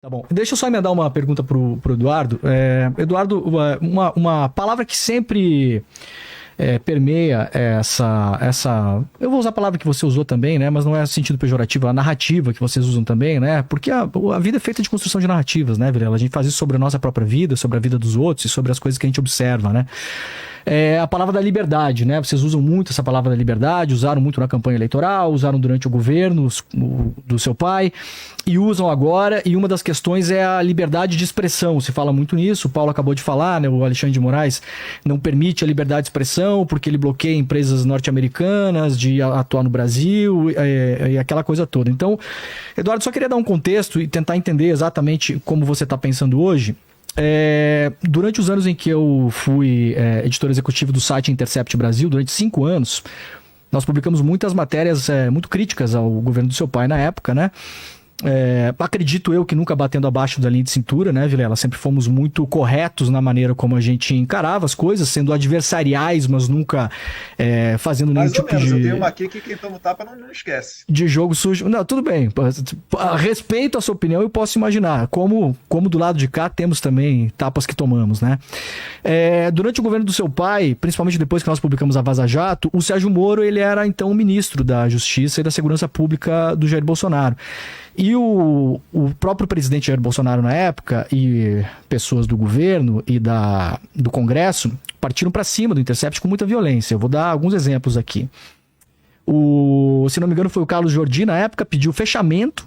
Tá bom. Deixa eu só emendar uma pergunta pro Eduardo. Eduardo, uma palavra que sempre permeia essa. Eu vou usar a palavra que você usou também, né? Mas não é sentido pejorativo, a narrativa que vocês usam também, né? Porque a vida é feita de construção de narrativas, né, Vilela? A gente faz isso sobre a nossa própria vida, sobre a vida dos outros e sobre as coisas que a gente observa, né? A palavra da liberdade, né? Vocês usam muito essa palavra da liberdade, usaram muito na campanha eleitoral, usaram durante o governo do seu pai e usam agora. E uma das questões é a liberdade de expressão. Se fala muito nisso. O Paulo acabou de falar, né? O Alexandre de Moraes não permite a liberdade de expressão porque ele bloqueia empresas norte-americanas de atuar no Brasil e aquela coisa toda. Então, Eduardo, só queria dar um contexto e tentar entender exatamente como você está pensando hoje. Durante os anos em que eu fui editor executivo do site Intercept Brasil, durante 5 anos, nós publicamos muitas matérias muito críticas ao governo do seu pai na época, né? Acredito eu que nunca batendo abaixo da linha de cintura, né, Vilela? Sempre fomos muito corretos na maneira como a gente encarava as coisas, sendo adversariais, mas nunca fazendo nenhum Mais ou tipo menos, eu de tenho uma aqui que quem toma tapa não esquece. de jogo sujo. Não, tudo bem. Respeito a sua opinião e posso imaginar. Como do lado de cá temos também tapas que tomamos, né? Durante o governo do seu pai, principalmente depois que nós publicamos a Vaza Jato, o Sérgio Moro ele era então o ministro da Justiça e da Segurança Pública do Jair Bolsonaro. E o próprio presidente Jair Bolsonaro na época e pessoas do governo e do Congresso partiram para cima do Intercept com muita violência. Eu vou dar alguns exemplos aqui. Se não me engano, foi o Carlos Jordi, na época, pediu fechamento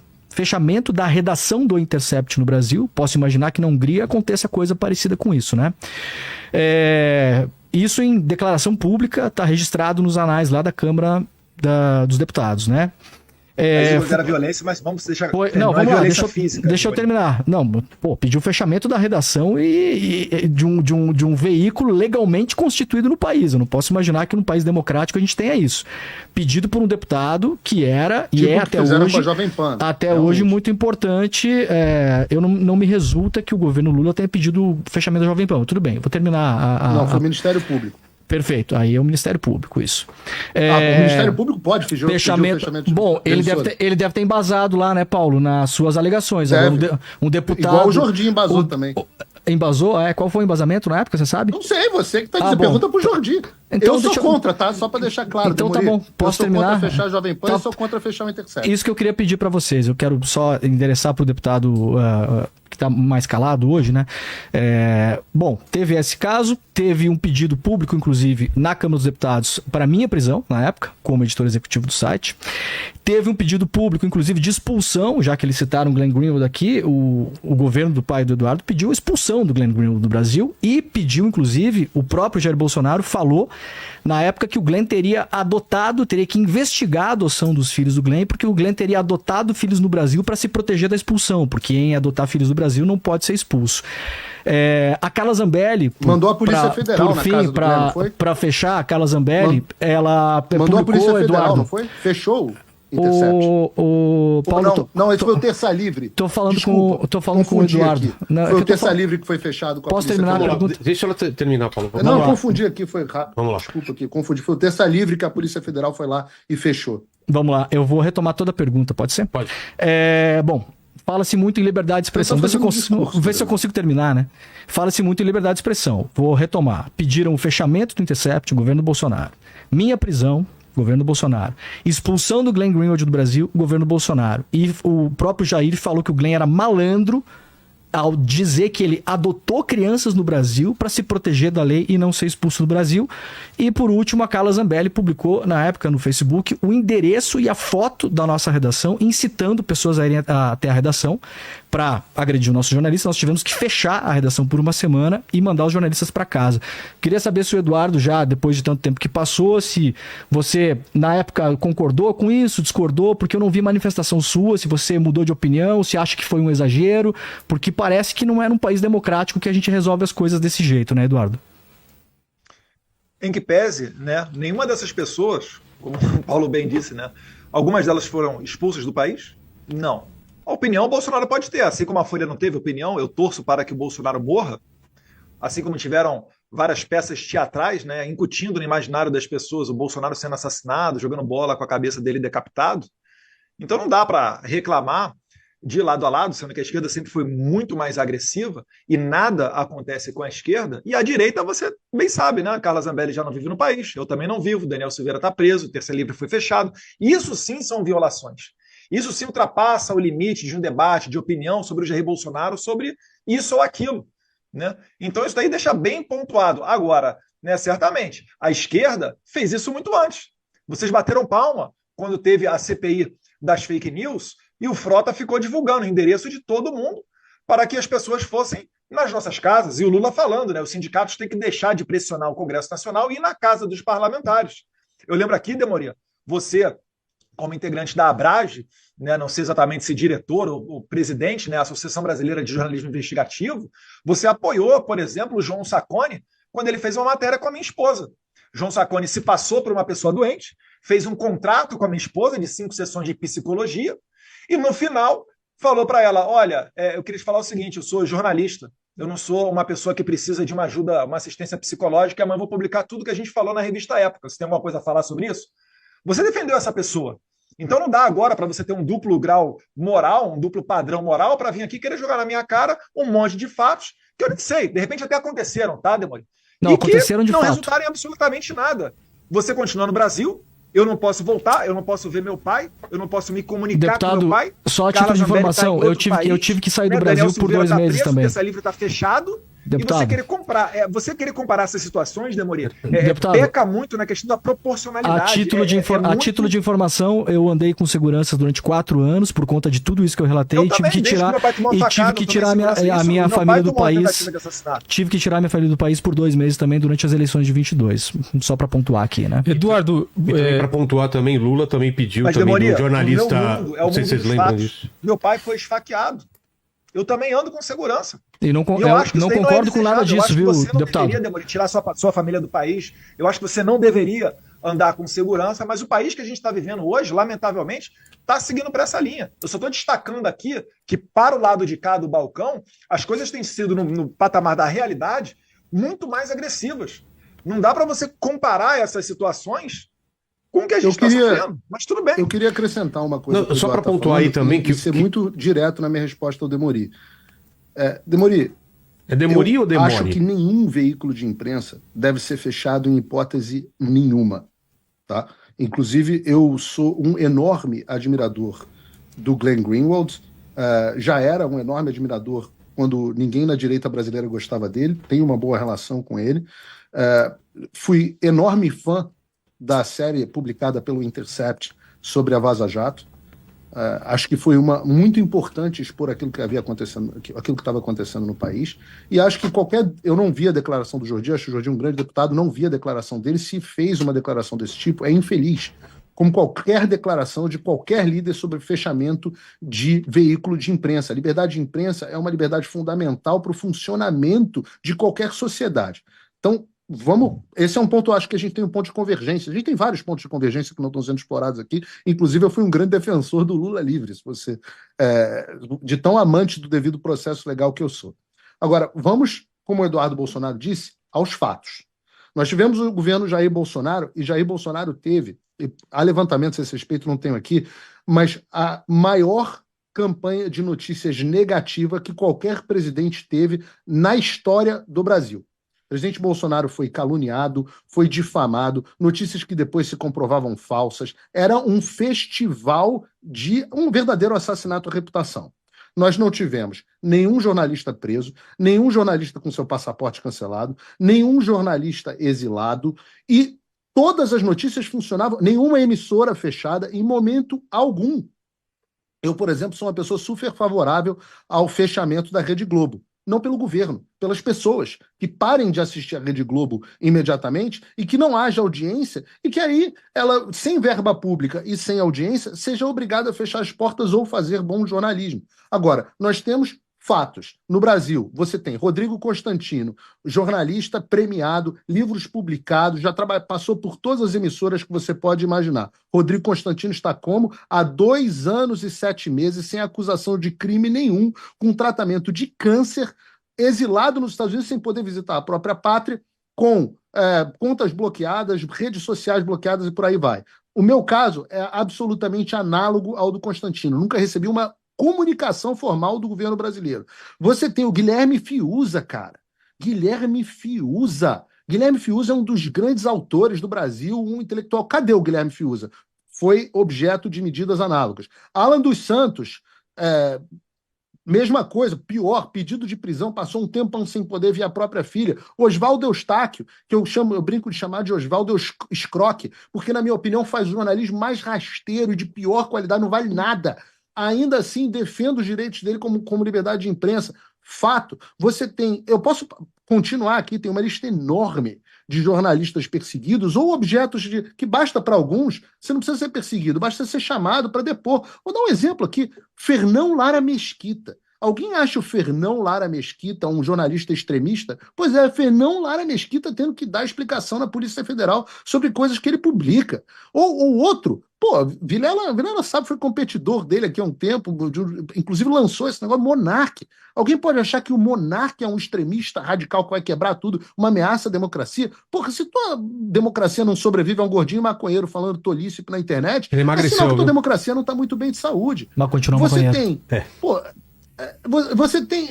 da redação do Intercept no Brasil. Posso imaginar que na Hungria aconteça coisa parecida com isso, né? Isso em declaração pública, está registrado nos anais lá da Câmara dos Deputados, né? Mas era violência, mas vamos deixar. Não, não vamos é lá, violência física. deixa eu terminar. Não, pediu fechamento da redação e de um veículo legalmente constituído no país. Eu não posso imaginar que num país democrático a gente tenha isso. Pedido por um deputado que era e é até hoje, hoje muito importante. Eu não me resulta que o governo Lula tenha pedido fechamento da Jovem Pan. Tudo bem, eu vou terminar. Não, foi o Ministério Público. Perfeito, aí é o Ministério Público, isso. O Ministério Público pode pedir fechamento. Bom, ele deve ter embasado lá, né, Paulo, nas suas alegações. Agora, um deputado. Igual o Jordi embasou também. Embasou? Qual foi o embasamento na época, você sabe? Não sei, você que tá dizendo. Pergunta pro Jordi. Então, eu sou contra, tá? Só pra deixar claro. Então tá bom, posso terminar? Eu sou contra fechar a Jovem Pan e sou contra fechar o Intercept. Isso que eu queria pedir pra vocês. Eu quero só endereçar pro deputado que tá mais calado hoje, né? Bom, teve esse caso, teve um pedido público, inclusive, na Câmara dos Deputados para minha prisão, na época, como editor executivo do site. Teve um pedido público, inclusive, de expulsão, já que eles citaram o Glenn Greenwald aqui, o governo do pai do Eduardo pediu a expulsão do Glenn Greenwald do Brasil e pediu, inclusive, o próprio Jair Bolsonaro falou na época que o Glenn teria que investigar a adoção dos filhos do Glenn, porque o Glenn teria adotado filhos no Brasil para se proteger da expulsão, porque em adotar filhos do Brasil não pode ser expulso. A Carla Zambelli mandou a Polícia Federal por na fim, casa do Glenn, não foi? Para fechar, a Carla Zambelli, ela mandou a Polícia Federal, Eduardo, não foi? Fechou Intercept. Paulo, não, esse foi o Terça Livre. Tô falando com o Eduardo. Não, foi o Terça Livre que foi fechado com a Posso Polícia terminar Federal. Deixa ela terminar, Paulo. Não, eu confundi aqui, foi rápido. Vamos lá. Desculpa aqui, confundi. Foi o Terça Livre que a Polícia Federal foi lá e fechou. Vamos lá, eu vou retomar toda a pergunta, pode ser? Pode. Bom, fala-se muito em liberdade de expressão. Vê se eu consigo terminar, né? Fala-se muito em liberdade de expressão. Vou retomar. Pediram o fechamento do Intercept, o governo Bolsonaro. Minha prisão, governo Bolsonaro. Expulsão do Glenn Greenwald do Brasil, governo Bolsonaro. E o próprio Jair falou que o Glenn era malandro ao dizer que ele adotou crianças no Brasil para se proteger da lei e não ser expulso do Brasil. E, por último, a Carla Zambelli publicou, na época, no Facebook, o endereço e a foto da nossa redação, incitando pessoas a irem até a redação para agredir o nosso jornalista. Nós tivemos que fechar a redação por uma semana e mandar os jornalistas para casa. Queria saber se o Eduardo, já depois de tanto tempo que passou, se você, na época, concordou com isso, discordou, porque eu não vi manifestação sua, se você mudou de opinião, se acha que foi um exagero, porque parece que não é num país democrático que a gente resolve as coisas desse jeito, né, Eduardo? Em que pese, né, nenhuma dessas pessoas, como o Paulo bem disse, né, algumas delas foram expulsas do país? Não. A opinião o Bolsonaro pode ter, assim como a Folha não teve opinião, eu torço para que o Bolsonaro morra, assim como tiveram várias peças teatrais, né, incutindo no imaginário das pessoas o Bolsonaro sendo assassinado, jogando bola com a cabeça dele decapitado. Então não dá para reclamar de lado a lado, sendo que a esquerda sempre foi muito mais agressiva e nada acontece com a esquerda, e a direita você bem sabe, né? A Carla Zambelli já não vive no país, eu também não vivo, Daniel Silveira está preso, o Terça Livre foi fechado. Isso sim são violações. Isso sim ultrapassa o limite de um debate, de opinião sobre o Jair Bolsonaro, sobre isso ou aquilo. Né? Então isso daí deixa bem pontuado. Agora, né, certamente, a esquerda fez isso muito antes. Vocês bateram palma quando teve a CPI das fake news, e o Frota ficou divulgando o endereço de todo mundo para que as pessoas fossem nas nossas casas. E o Lula falando, né? Os sindicatos têm que deixar de pressionar o Congresso Nacional e ir na casa dos parlamentares. Eu lembro aqui, Demoria, você, como integrante da Abrage, né, não sei exatamente se diretor ou presidente, né, Associação Brasileira de Jornalismo Investigativo, você apoiou, por exemplo, o João Sacconi quando ele fez uma matéria com a minha esposa. João Sacconi se passou por uma pessoa doente, fez um contrato com a minha esposa de 5 sessões de psicologia, e no final falou para ela, olha, eu queria te falar o seguinte, eu sou jornalista, eu não sou uma pessoa que precisa de uma ajuda, uma assistência psicológica, mas vou publicar tudo que a gente falou na revista Época. Você tem alguma coisa a falar sobre isso? Você defendeu essa pessoa. Então não dá agora para você ter um duplo grau moral, um duplo padrão moral, para vir aqui querer jogar na minha cara um monte de fatos que eu nem sei, de repente até aconteceram, tá, Demônio? Não, e aconteceram que de não fato. resultaram em absolutamente nada. Você continua no Brasil, eu não posso voltar, eu não posso ver meu pai, eu não posso me comunicar Deputado, com meu pai. só a título de informação, eu tive que sair do Brasil por 2 meses também. Esse livro está fechado. Deputado. E você querer comparar essas situações, Demoria, Deputado, peca muito na questão da proporcionalidade. A título de informação, eu andei com segurança durante 4 anos por conta de tudo isso que eu relatei. Tive que tirar a minha família do país. Tive que tirar a minha família do país por 2 meses também durante as eleições de 22. Só para pontuar aqui, né? Eduardo, para pontuar também, Lula também pediu também Demoria, do jornalista. Não sei se vocês lembram disso. Meu pai foi esfaqueado. Eu também ando com segurança. E não concordo com nada disso, viu, deputado? Você não deveria tirar sua família do país. Eu acho que você não deveria andar com segurança, mas o país que a gente está vivendo hoje, lamentavelmente, está seguindo para essa linha. Eu só estou destacando aqui que, para o lado de cá do balcão, as coisas têm sido, no patamar da realidade, muito mais agressivas. Não dá para você comparar essas situações com o que a gente está sofrendo, mas tudo bem. Eu queria acrescentar uma coisa. Não, só para pontuar aí também. Que ser muito direto na minha resposta ao Demori. Demori. É Demori ou Demori? Acho que nenhum veículo de imprensa deve ser fechado em hipótese nenhuma. Tá? Inclusive, eu sou um enorme admirador do Glenn Greenwald. Já era um enorme admirador quando ninguém na direita brasileira gostava dele. Tenho uma boa relação com ele. Fui enorme fã da série publicada pelo Intercept sobre a Vaza Jato. Acho que foi muito importante expor aquilo que estava acontecendo no país. E acho que eu não vi a declaração do Jordi, acho que o Jordi é um grande deputado, não vi a declaração dele. Se fez uma declaração desse tipo, é infeliz. Como qualquer declaração de qualquer líder sobre fechamento de veículo de imprensa. A liberdade de imprensa é uma liberdade fundamental para o funcionamento de qualquer sociedade. Então, esse é um ponto, acho que a gente tem um ponto de convergência. A gente tem vários pontos de convergência que não estão sendo explorados aqui. Inclusive, eu fui um grande defensor do Lula livre, de tão amante do devido processo legal que eu sou. Agora, vamos, como o Eduardo Bolsonaro disse, aos fatos. Nós tivemos o governo Jair Bolsonaro, e Jair Bolsonaro teve, há levantamentos a esse respeito, não tenho aqui, mas a maior campanha de notícias negativa que qualquer presidente teve na história do Brasil. O presidente Bolsonaro foi caluniado, foi difamado, notícias que depois se comprovavam falsas. Era um festival de um verdadeiro assassinato à reputação. Nós não tivemos nenhum jornalista preso, nenhum jornalista com seu passaporte cancelado, nenhum jornalista exilado, e todas as notícias funcionavam, nenhuma emissora fechada em momento algum. Eu, por exemplo, sou uma pessoa super favorável ao fechamento da Rede Globo. Não pelo governo, pelas pessoas, que parem de assistir a Rede Globo imediatamente e que não haja audiência e que aí ela, sem verba pública e sem audiência, seja obrigada a fechar as portas ou fazer bom jornalismo. Agora, nós temos fatos. No Brasil, você tem Rodrigo Constantino, jornalista premiado, livros publicados, já passou por todas as emissoras que você pode imaginar. Rodrigo Constantino está há 2 anos e 7 meses, sem acusação de crime nenhum, com tratamento de câncer, exilado nos Estados Unidos, sem poder visitar a própria pátria, com contas bloqueadas, redes sociais bloqueadas e por aí vai. O meu caso é absolutamente análogo ao do Constantino. Nunca recebi uma comunicação formal do governo brasileiro. Você tem o Guilherme Fiuza, cara. Guilherme Fiuza é um dos grandes autores do Brasil, um intelectual. Cadê o Guilherme Fiuza? Foi objeto de medidas análogas. Alan dos Santos, mesma coisa, pior, pedido de prisão, passou um tempão sem poder ver a própria filha. Oswaldo Eustáquio, que eu brinco de chamar de Oswaldo Escroque, porque, na minha opinião, faz o jornalismo mais rasteiro e de pior qualidade, não vale nada. Ainda assim, defendo os direitos dele como liberdade de imprensa. Fato. Você tem... Eu posso continuar aqui, tem uma lista enorme de jornalistas perseguidos ou objetos que basta para alguns, você não precisa ser perseguido, basta ser chamado para depor. Vou dar um exemplo aqui, Fernão Lara Mesquita. Alguém acha o Fernão Lara Mesquita um jornalista extremista? Pois é, Fernão Lara Mesquita tendo que dar explicação na Polícia Federal sobre coisas que ele publica. Ou outro, Vilela sabe, foi competidor dele aqui há um tempo, inclusive lançou esse negócio, Monark. Alguém pode achar que o Monark é um extremista radical que vai quebrar tudo, uma ameaça à democracia? Porra, se tua democracia não sobrevive a um gordinho maconheiro falando tolice na internet, ele emagreceu, é sinal que tua democracia não está muito bem de saúde. Mas continua você maconheiro. tem... Você tem...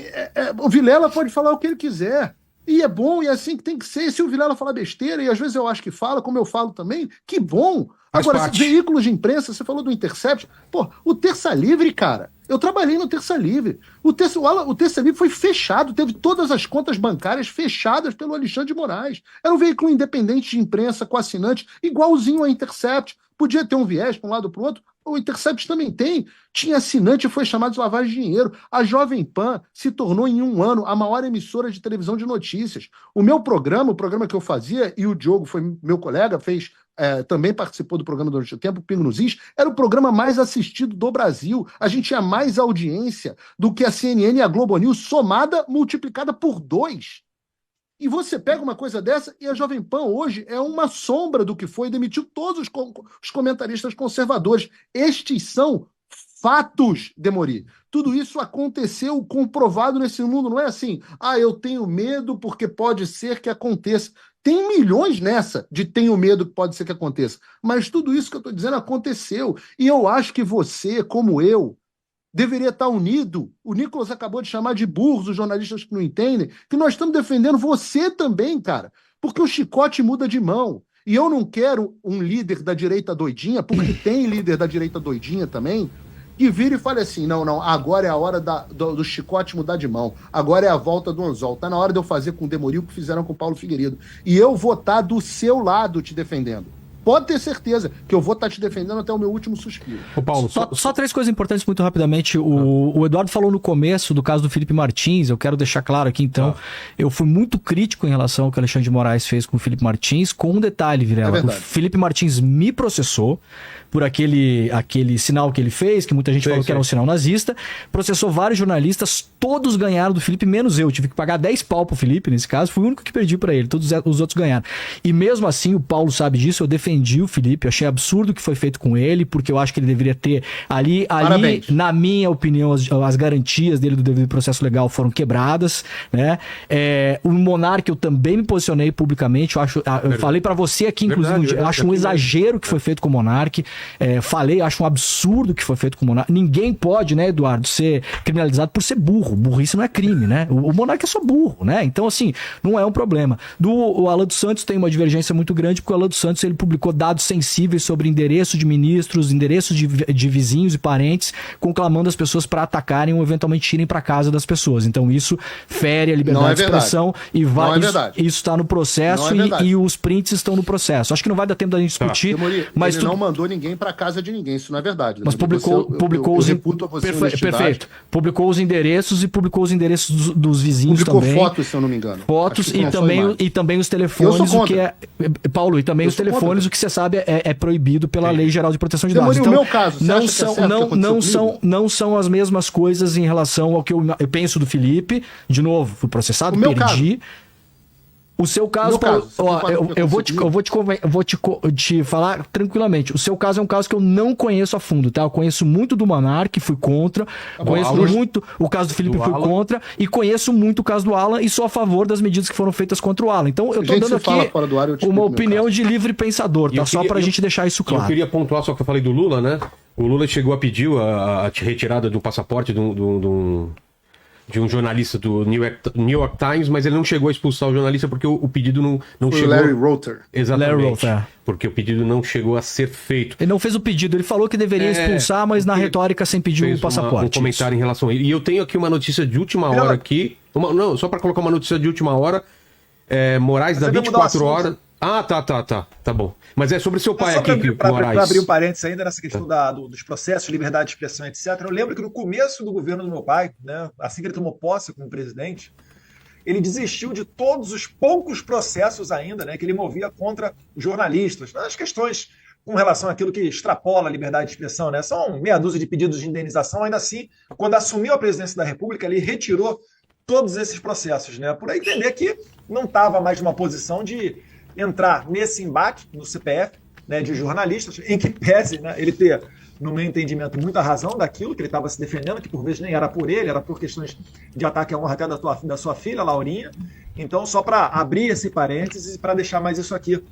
o Vilela pode falar o que ele quiser. E é bom, e é assim que tem que ser. E se o Vilela falar besteira, e às vezes eu acho que fala, como eu falo também, que bom. Agora, veículos de imprensa, você falou do Intercept, o Terça Livre, cara, eu trabalhei no Terça Livre. O Terça Livre foi fechado, teve todas as contas bancárias fechadas pelo Alexandre de Moraes. Era um veículo independente de imprensa com assinante, igualzinho ao Intercept. Podia ter um viés para um lado ou para o outro. O Intercept também tem. Tinha assinante e foi chamado de lavagem de dinheiro. A Jovem Pan se tornou em um ano a maior emissora de televisão de notícias. O meu programa, o programa que eu fazia, e o Diogo foi meu colega, também participou do programa durante o tempo, o Pingo nos Is, era o programa mais assistido do Brasil. A gente tinha mais audiência do que a CNN e a Globo News somada, multiplicada por 2. E você pega uma coisa dessa e a Jovem Pan hoje é uma sombra do que foi, demitiu todos os comentaristas conservadores. Estes são fatos, Demori. Tudo isso aconteceu comprovado nesse mundo. Não é assim, eu tenho medo porque pode ser que aconteça. Tem milhões nessa de tenho medo que pode ser que aconteça. Mas tudo isso que eu estou dizendo aconteceu. E eu acho que você, como eu, deveria estar unido. O Nicolas acabou de chamar de burros os jornalistas que não entendem, que nós estamos defendendo você também, cara, porque o chicote muda de mão. E eu não quero um líder da direita doidinha, porque tem líder da direita doidinha também, que vira e fale assim, não, agora é a hora do chicote mudar de mão, agora é a volta do anzol, tá na hora de eu fazer com o Demori o que fizeram com o Paulo Figueiredo. E eu vou estar do seu lado te defendendo. Pode ter certeza que eu vou estar te defendendo até o meu último suspiro. Ô Paulo, só 3 coisas importantes muito rapidamente. O Eduardo falou no começo do caso do Felipe Martins, eu quero deixar claro aqui então, eu fui muito crítico em relação ao que o Alexandre de Moraes fez com o Felipe Martins, com um detalhe, Vilela. O Felipe Martins me processou por aquele sinal que ele fez, que muita gente falou que era um sinal nazista, processou vários jornalistas, todos ganharam do Felipe, menos eu. Tive que pagar 10 pau pro Felipe, nesse caso, fui o único que perdi pra ele, todos os outros ganharam. E mesmo assim, o Paulo sabe disso, eu defendi o Felipe, eu achei absurdo o que foi feito com ele, porque eu acho que ele deveria ter ali na minha opinião, as garantias dele do devido processo legal foram quebradas, né? O Monark, eu também me posicionei publicamente, eu falei pra você aqui, inclusive, eu acho um exagero o que foi feito com o Monark. Acho um absurdo o que foi feito com o Monark. Ninguém pode, né, Eduardo, ser criminalizado por ser burro. Burrice não é crime, né? O Monark é só burro, né? Então, assim, não é um problema. O Alan dos Santos tem uma divergência muito grande, porque o Alan dos Santos ele publicou dados sensíveis sobre endereços de ministros, endereços de vizinhos e parentes, conclamando as pessoas para atacarem ou eventualmente irem para casa das pessoas. Então, isso fere a liberdade de expressão e isso está no processo e os prints estão no processo. Acho que não vai dar tempo da gente discutir. Mas ele não mandou ninguém para casa de ninguém, isso não é verdade. Mas publicou os endereços e publicou os endereços dos vizinhos também. Publicou fotos, se eu não me engano. Fotos e também os telefones, o que é... Paulo, e também os telefones, o que você sabe é proibido pela Lei Geral de Proteção de Dados. Então, no meu caso, não são as mesmas coisas em relação ao que eu penso do Felipe. De novo, fui processado, perdi. O seu caso, No Paulo, caso, você ó, concorda com o que eu vou te falar tranquilamente. O seu caso é um caso que eu não conheço a fundo, tá? Eu conheço muito do Monark, fui contra. Conheço muito o caso do Felipe, fui contra. E conheço muito o caso do Alan e sou a favor das medidas que foram feitas contra o Alan. Então eu tô dando aqui fora do ar, eu te uma explico meu opinião caso. de livre pensador, tá? Só pra gente deixar isso claro. Eu queria pontuar, só que eu falei do Lula, né? O Lula chegou a pedir a retirada do passaporte de um jornalista do New York Times, mas ele não chegou a expulsar o jornalista porque o pedido não Foi chegou... Larry Roter. Exatamente. Larry Roter. Porque o pedido não chegou a ser feito. Ele não fez o pedido, ele falou que deveria expulsar, mas na retórica sem pedir o passaporte. Um comentário em relação a ele. E eu tenho aqui uma notícia de última hora aqui. Não, só para colocar uma notícia de última hora. Moraes da 24 horas. Ah, tá bom. Mas é sobre seu pai aqui, Moraes. Para abrir um parênteses ainda nessa questão dos processos, liberdade de expressão, etc. Eu lembro que no começo do governo do meu pai, né, assim que ele tomou posse como presidente, ele desistiu de todos os poucos processos ainda, né, que ele movia contra os jornalistas. As questões com relação àquilo que extrapola a liberdade de expressão, né, são meia dúzia de pedidos de indenização. Ainda assim, quando assumiu a presidência da República, ele retirou todos esses processos, né, por entender que não estava mais numa posição de entrar nesse embate no CPF, né, de jornalistas, em que pese, né, ele ter, no meu entendimento, muita razão daquilo que ele estava se defendendo, que por vezes nem era por ele, era por questões de ataque à honra até da sua filha, Laurinha. Então, só para abrir esse parênteses e para deixar mais isso aqui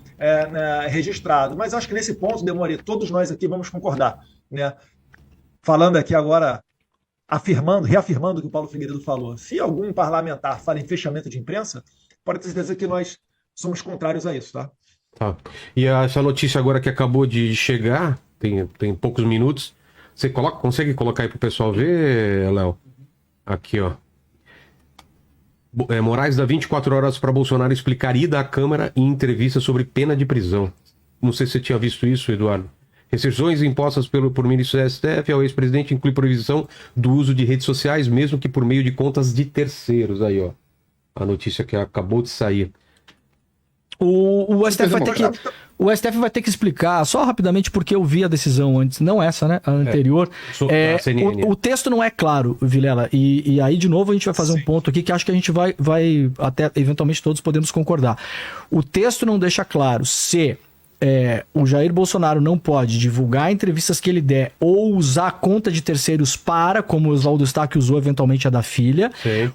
registrado. Mas acho que nesse ponto, Demori, todos nós aqui vamos concordar, né? Falando aqui agora, reafirmando o que o Paulo Figueiredo falou. Se algum parlamentar fala em fechamento de imprensa, pode ter certeza que nós somos contrários a isso, tá? Tá. E essa notícia agora que acabou de chegar, tem poucos minutos, você consegue colocar aí pro pessoal ver, Léo? Aqui, ó. Moraes dá 24 horas para Bolsonaro explicar ida à Câmara em entrevista sobre pena de prisão. Não sei se você tinha visto isso, Eduardo. Restrições impostas por ministro do STF ao ex-presidente inclui proibição do uso de redes sociais, mesmo que por meio de contas terceiros. Aí, ó. A notícia que acabou de sair. O STF vai ter que explicar, só rapidamente, porque eu vi a decisão antes, não essa, né? A anterior. O texto não é claro, Vilela, e aí, de novo, a gente vai fazer um ponto aqui que acho que a gente vai até, eventualmente, todos podemos concordar. O texto não deixa claro se o Jair Bolsonaro não pode divulgar entrevistas que ele der ou usar a conta de terceiros como o Oswaldo Stack usou eventualmente a da filha,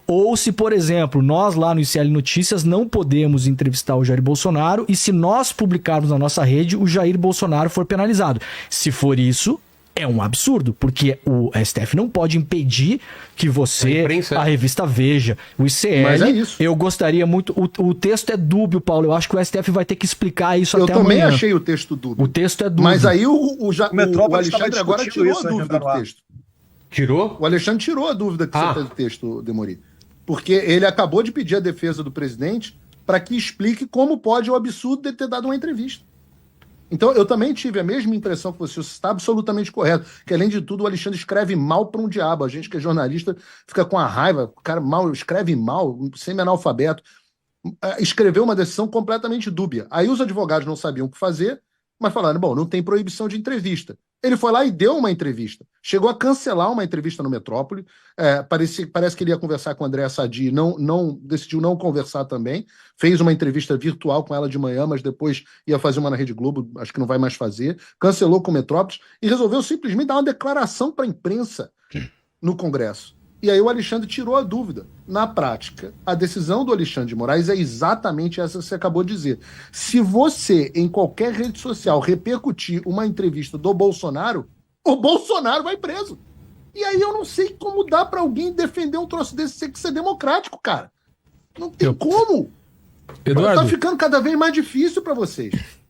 ou se, por exemplo, nós lá no ICL Notícias não podemos entrevistar o Jair Bolsonaro e se nós publicarmos na nossa rede, o Jair Bolsonaro for penalizado. Se for isso, é um absurdo, porque o STF não pode impedir que a revista Veja, o ICL... Mas é isso. Eu gostaria muito... O texto é dúbio, Paulo. Eu acho que o STF vai ter que explicar isso até amanhã. Eu também achei o texto dúbio. O texto é dúbio. Mas aí o Alexandre agora tirou a dúvida do texto. Tirou? O Alexandre tirou a dúvida que você fez do texto, Demori. Porque ele acabou de pedir a defesa do presidente para que explique como pode o absurdo de ter dado uma entrevista. Então, eu também tive a mesma impressão que você está absolutamente correto, que além de tudo o Alexandre escreve mal para um diabo, a gente que é jornalista fica com a raiva, o cara escreve mal, semi-analfabeto, escreveu uma decisão completamente dúbia. Aí os advogados não sabiam o que fazer, mas falaram, bom, não tem proibição de entrevista. Ele foi lá e deu uma entrevista. Chegou a cancelar uma entrevista no Metrópole. Parece que ele ia conversar com a Andréa Sadi, decidiu não conversar também. Fez uma entrevista virtual com ela de manhã, mas depois ia fazer uma na Rede Globo, acho que não vai mais fazer. Cancelou com o Metrópolis e resolveu simplesmente dar uma declaração para a imprensa no Congresso. E aí o Alexandre tirou a dúvida. Na prática, a decisão do Alexandre de Moraes é exatamente essa que você acabou de dizer. Se você, em qualquer rede social, repercutir uma entrevista do Bolsonaro, o Bolsonaro vai preso. E aí eu não sei como dá para alguém defender um troço desse sem que ser democrático, cara. Não tem como. Eduardo, tá ficando cada vez mais difícil para vocês.